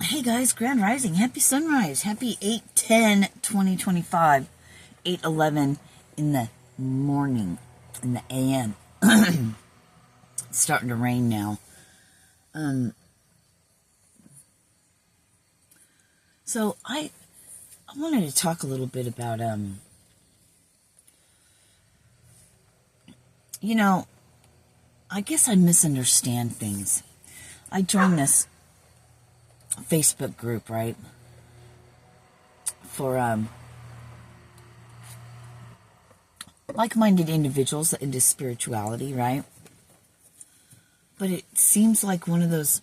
Hey guys, Grand Rising. Happy sunrise. Happy 8/10/2025. 8:11 in the morning, in the AM. It's starting to rain now. So I wanted to talk a little bit about, I guess I misunderstand things. I joined this Facebook group, right, for like-minded individuals into spirituality, right? But it seems like one of those,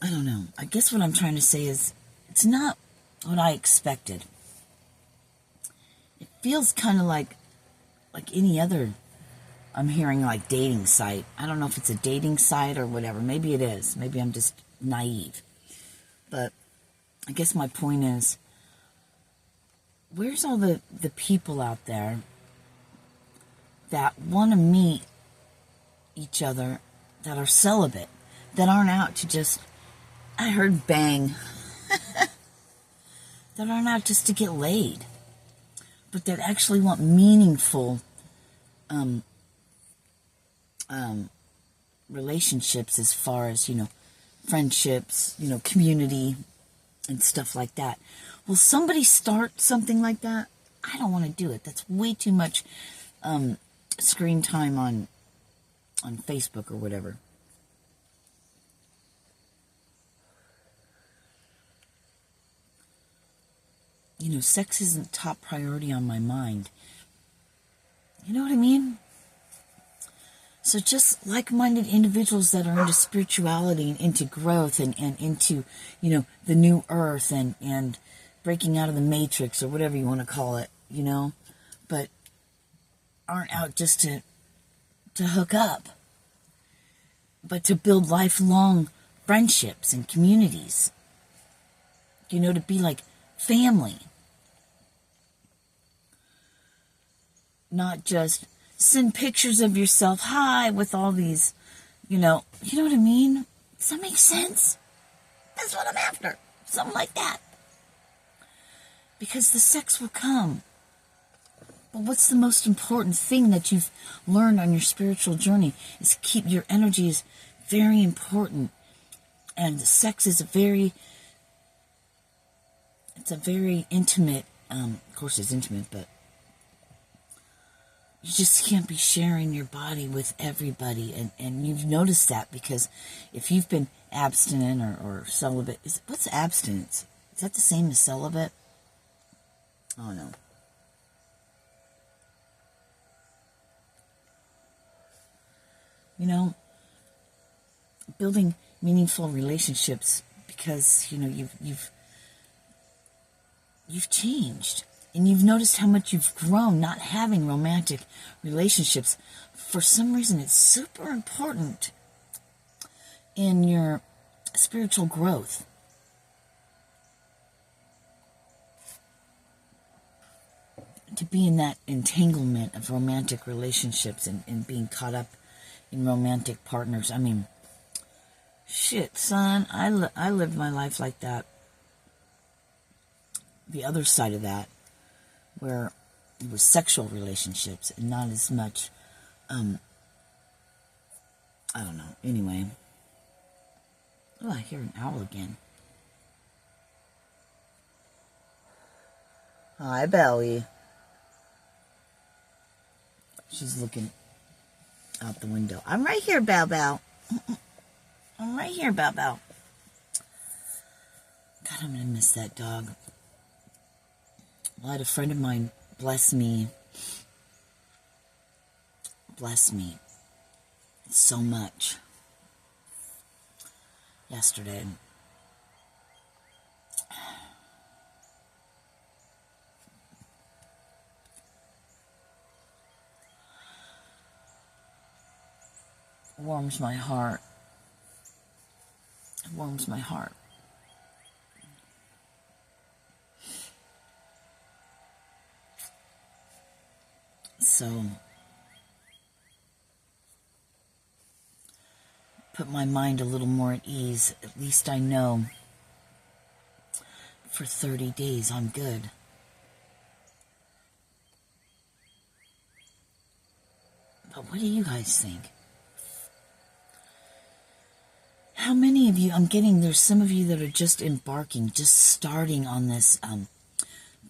I don't know. I guess what I'm trying to say is it's not what I expected. It feels kind of like any other, I'm hearing, like, dating site. I don't know if it's a dating site or whatever. Maybe it is. Maybe I'm just naive. But I guess my point is, where's all the people out there that want to meet each other, that are celibate, that aren't out to just, I heard bang, that aren't out just to get laid, but that actually want meaningful relationships, as far as, friendships, community and stuff like that. Will somebody start something like that? I don't want to do it. That's way too much screen time on Facebook or whatever. Sex isn't top priority on my mind. You know what I mean? So just like-minded individuals that are into spirituality and into growth and into, the new earth and breaking out of the matrix or whatever you want to call it, but aren't out just to hook up, but to build lifelong friendships and communities, to be like family. Not just send pictures of yourself, hi, with all these, you know what I mean? Does that make sense? That's what I'm after. Something like that. Because the sex will come. But what's the most important thing that you've learned on your spiritual journey is keep your energy is very important. And sex is a very intimate, of course it's intimate, but you just can't be sharing your body with everybody. And you've noticed that because if you've been abstinent or celibate, what's abstinence? Is that the same as celibate? Oh, no. Building meaningful relationships because, you've changed. And you've noticed how much you've grown not having romantic relationships. For some reason, it's super important in your spiritual growth. To be in that entanglement of romantic relationships and being caught up in romantic partners. I mean, shit, son, I lived my life like that. The other side of that, where it was sexual relationships and not as much, I don't know. Anyway. Oh, I hear an owl again. Hi, Belly. She's looking out the window. I'm right here, Bow Bow. I'm right here, Bow Bow. God, I'm going to miss that dog. I had a friend of mine bless me so much yesterday. Warms my heart. It warms my heart. So put my mind a little more at ease. At least I know for 30 days I'm good. But what do you guys think? How many of you, there's some of you that are just embarking, just starting on this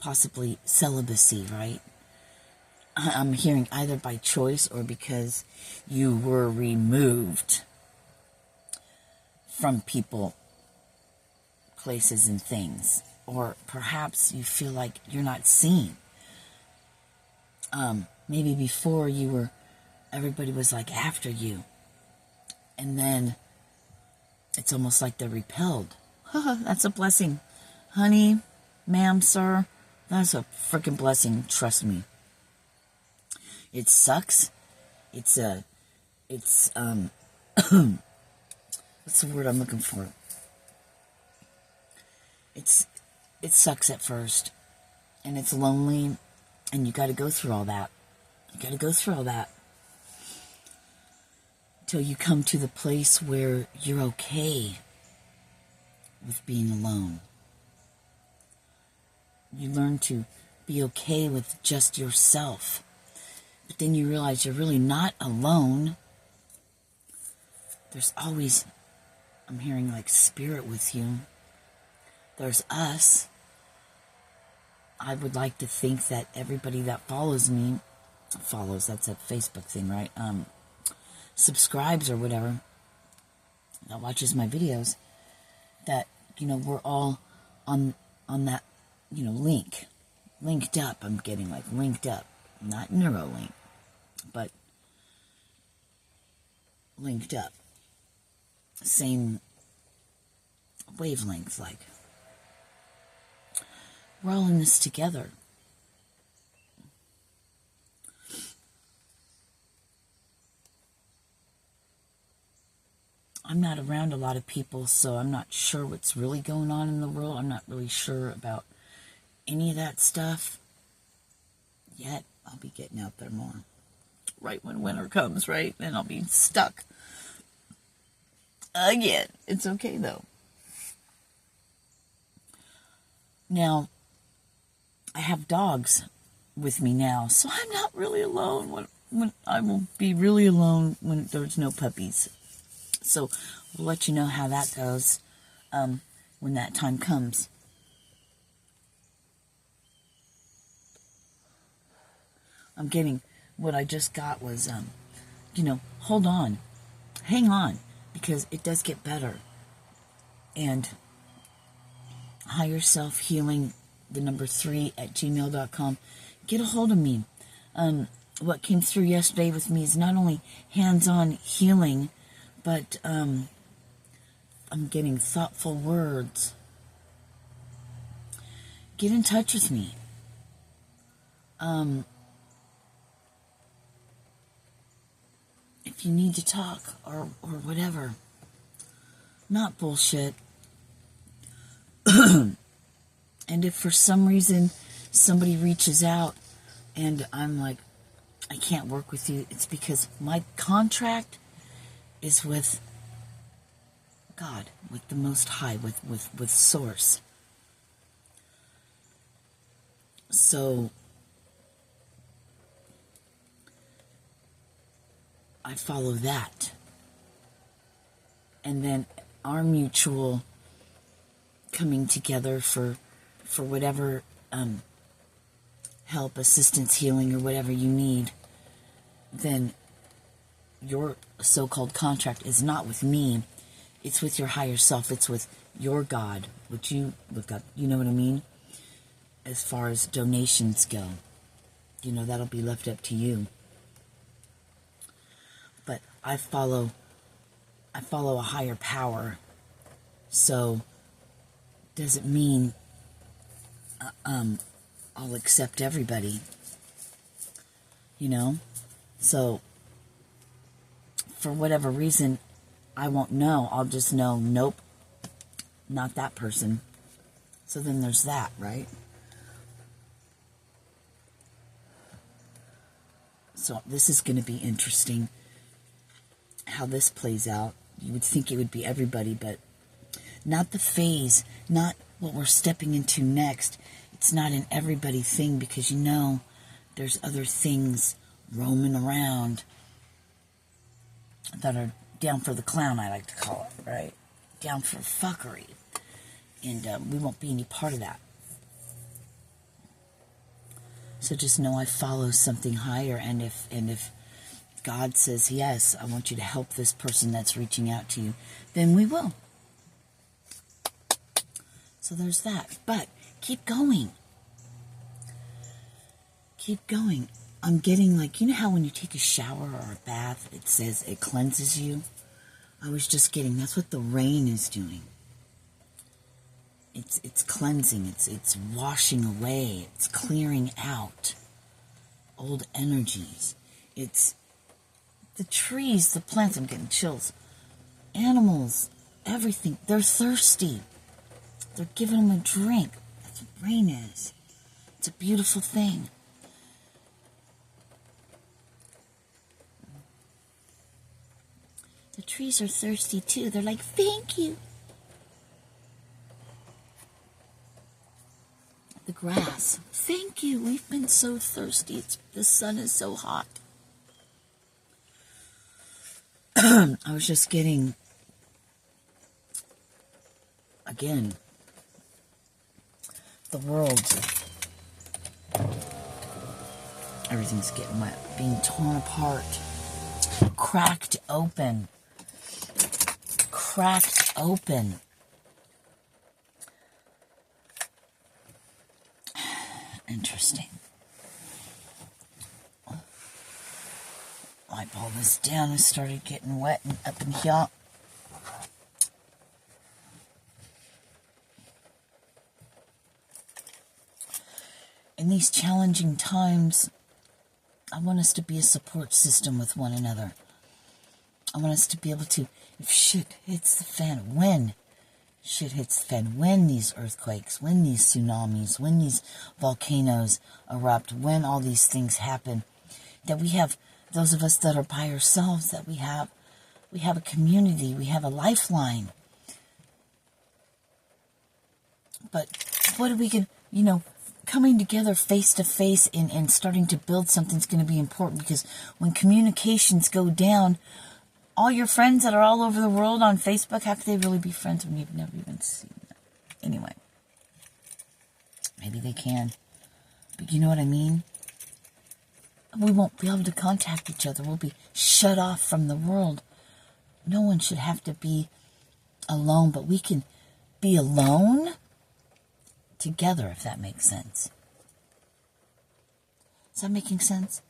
possibly celibacy, right? I'm hearing either by choice or because you were removed from people, places, and things. Or perhaps you feel like you're not seen. Maybe before everybody was like after you. And then it's almost like they're repelled. That's a blessing. Honey, ma'am, sir, that's a freaking blessing. Trust me. It sucks. It's what's the word I'm looking for? It sucks at first. And it's lonely. And you got to go through all that. You got to go through all that. Till you come to the place where you're okay with being alone. You learn to be okay with just yourself. But then you realize you're really not alone. There's always, I'm hearing like spirit with you. There's us. I would like to think that everybody that follows, that's a Facebook thing, right? Subscribes or whatever, that watches my videos, that, we're all on that, linked up. I'm getting like linked up, not Neuralink, but linked up. Same wavelength, like. We're all in this together. I'm not around a lot of people, so I'm not sure what's really going on in the world. I'm not really sure about any of that stuff yet. I'll be getting out there more. Right when winter comes, right? Then I'll be stuck. Again. It's okay, though. Now, I have dogs with me now, so I'm not really alone. When I will be really alone when there's no puppies. So we'll let you know how that goes when that time comes. I'm getting, what I just got was, hold on, hang on, because it does get better. And higher self healing, the number 3 at gmail.com. Get a hold of me. What came through yesterday with me is not only hands-on healing, but I'm getting thoughtful words. Get in touch with me. If you need to talk or whatever. Not bullshit. And if for some reason somebody reaches out and I'm like, I can't work with you, it's because my contract is with God, with the Most High, with Source. So I follow that. And then our mutual coming together for whatever help, assistance, healing, or whatever you need, then your so-called contract is not with me. It's with your higher self. It's with your God, which you look up. You know what I mean? As far as donations go, that'll be left up to you. But I follow a higher power. So doesn't mean I'll accept everybody. So for whatever reason, I won't know. I'll just know, nope, not that person. So then there's that, right? So this is going to be interesting how this plays out. you would think it would be everybody, but not the phase, not what we're stepping into next. It's not an everybody thing, because there's other things roaming around that are down for the clown, I like to call it, right? Down for fuckery. And we won't be any part of that. So just know I follow something higher, and if God says, yes, I want you to help this person that's reaching out to you, then we will. So there's that. But keep going. Keep going. I'm getting you know how when you take a shower or a bath, it says it cleanses you? I was just getting, that's what the rain is doing. It's cleansing, it's washing away, it's clearing out old energies. It's the trees, the plants, I'm getting chills. Animals, everything, they're thirsty. They're giving them a drink. That's what rain is. It's a beautiful thing. The trees are thirsty too. They're like, thank you. The grass, thank you. We've been so thirsty. The sun is so hot. I was just getting, again, the world, everything's getting wet, being torn apart, cracked open. Interesting. Wipe all this down. It started getting wet and up in here. In these challenging times, I want us to be a support system with one another. I want us to be able to, if shit hits the fan, when shit hits the fan, when these earthquakes, when these tsunamis, when these volcanoes erupt, when all these things happen, that we have, those of us that are by ourselves, that we have a community, we have a lifeline. But what are we going to, coming together face to face and starting to build something is going to be important, because when communications go down, all your friends that are all over the world on Facebook, how could they really be friends when you've never even seen them? Anyway, maybe they can. But you know what I mean? We won't be able to contact each other. We'll be shut off from the world. No one should have to be alone, but we can be alone together, if that makes sense. Is that making sense?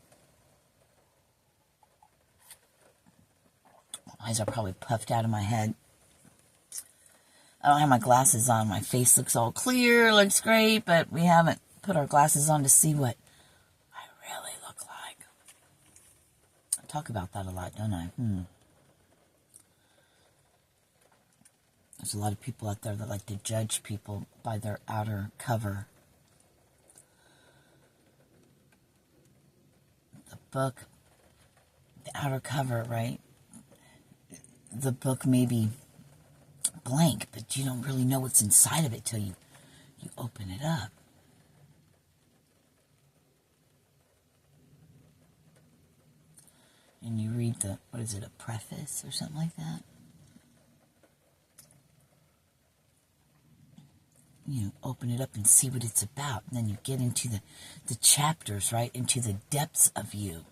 My eyes are probably puffed out of my head. I don't have my glasses on. My face looks all clear, looks great, but we haven't put our glasses on to see what I really look like. I talk about that a lot, don't I? There's a lot of people out there that like to judge people by their outer cover. The book, the outer cover, right? The book may be blank, but you don't really know what's inside of it till you open it up. And you read a preface or something like that? Open it up and see what it's about. And then you get into the chapters, right? Into the depths of you.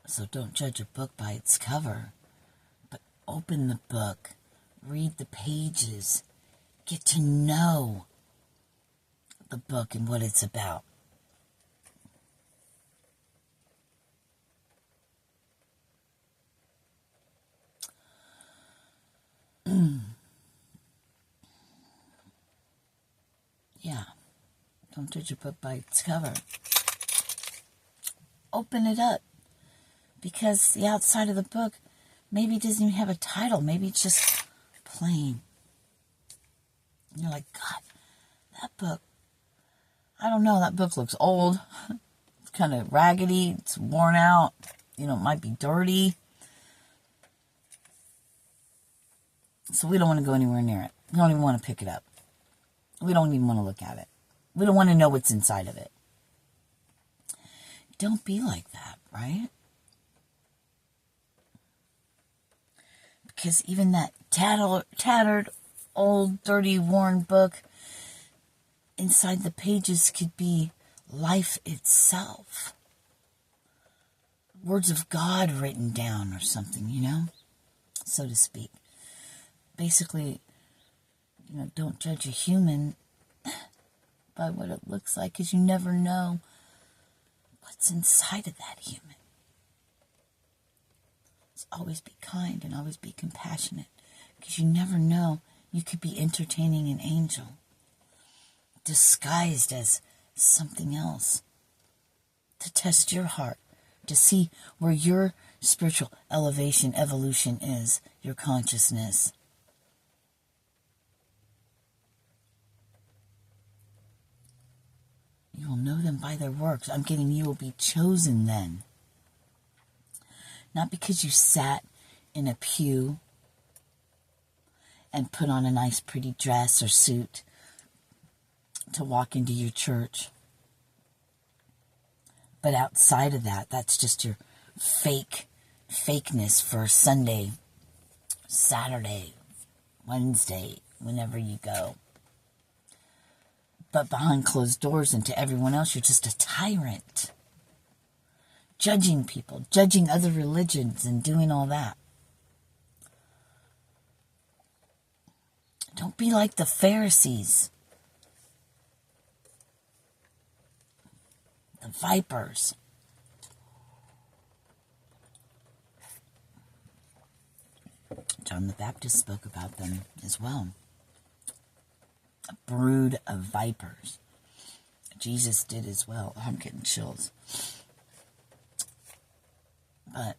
So don't judge a book by its cover, but open the book, read the pages, get to know the book and what it's about. Yeah, don't judge a book by its cover. Open it up. Because the outside of the book maybe doesn't even have a title. Maybe it's just plain. And you're like, God, that book, I don't know, that book looks old. It's kind of raggedy. It's worn out. It might be dirty. So we don't want to go anywhere near it. We don't even want to pick it up. We don't even want to look at it. We don't want to know what's inside of it. Don't be like that, right? Because even that tattered, old, dirty, worn book, inside the pages could be life itself. Words of God written down or something, so to speak. Basically, don't judge a human by what it looks like, because you never know what's inside of that human. So always be kind and always be compassionate, because you never know. You could be entertaining an angel disguised as something else to test your heart, to see where your spiritual evolution is, your consciousness. You will know them by their works. I'm getting you will be chosen then. Not because you sat in a pew and put on a nice pretty dress or suit to walk into your church. But outside of that, that's just your fakeness for Sunday, Saturday, Wednesday, whenever you go. But behind closed doors and to everyone else, you're just a tyrant. Judging people, judging other religions and doing all that. Don't be like the Pharisees. The vipers. John the Baptist spoke about them as well. A brood of vipers. Jesus did as well. I'm getting chills. But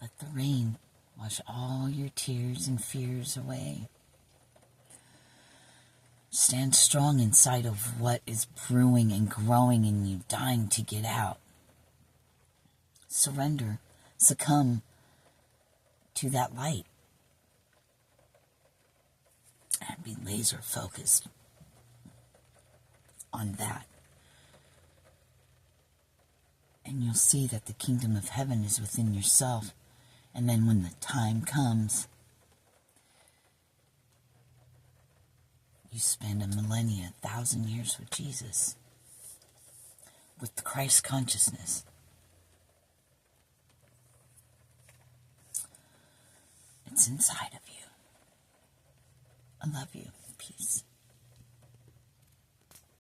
let the rain wash all your tears and fears away. Stand strong inside of what is brewing and growing in you, dying to get out. Surrender, succumb to that light. And be laser focused on that. And you'll see that the kingdom of heaven is within yourself. And then when the time comes, you spend a millennia, 1,000 years with Jesus, with the Christ consciousness. It's inside of you. I love you. Peace.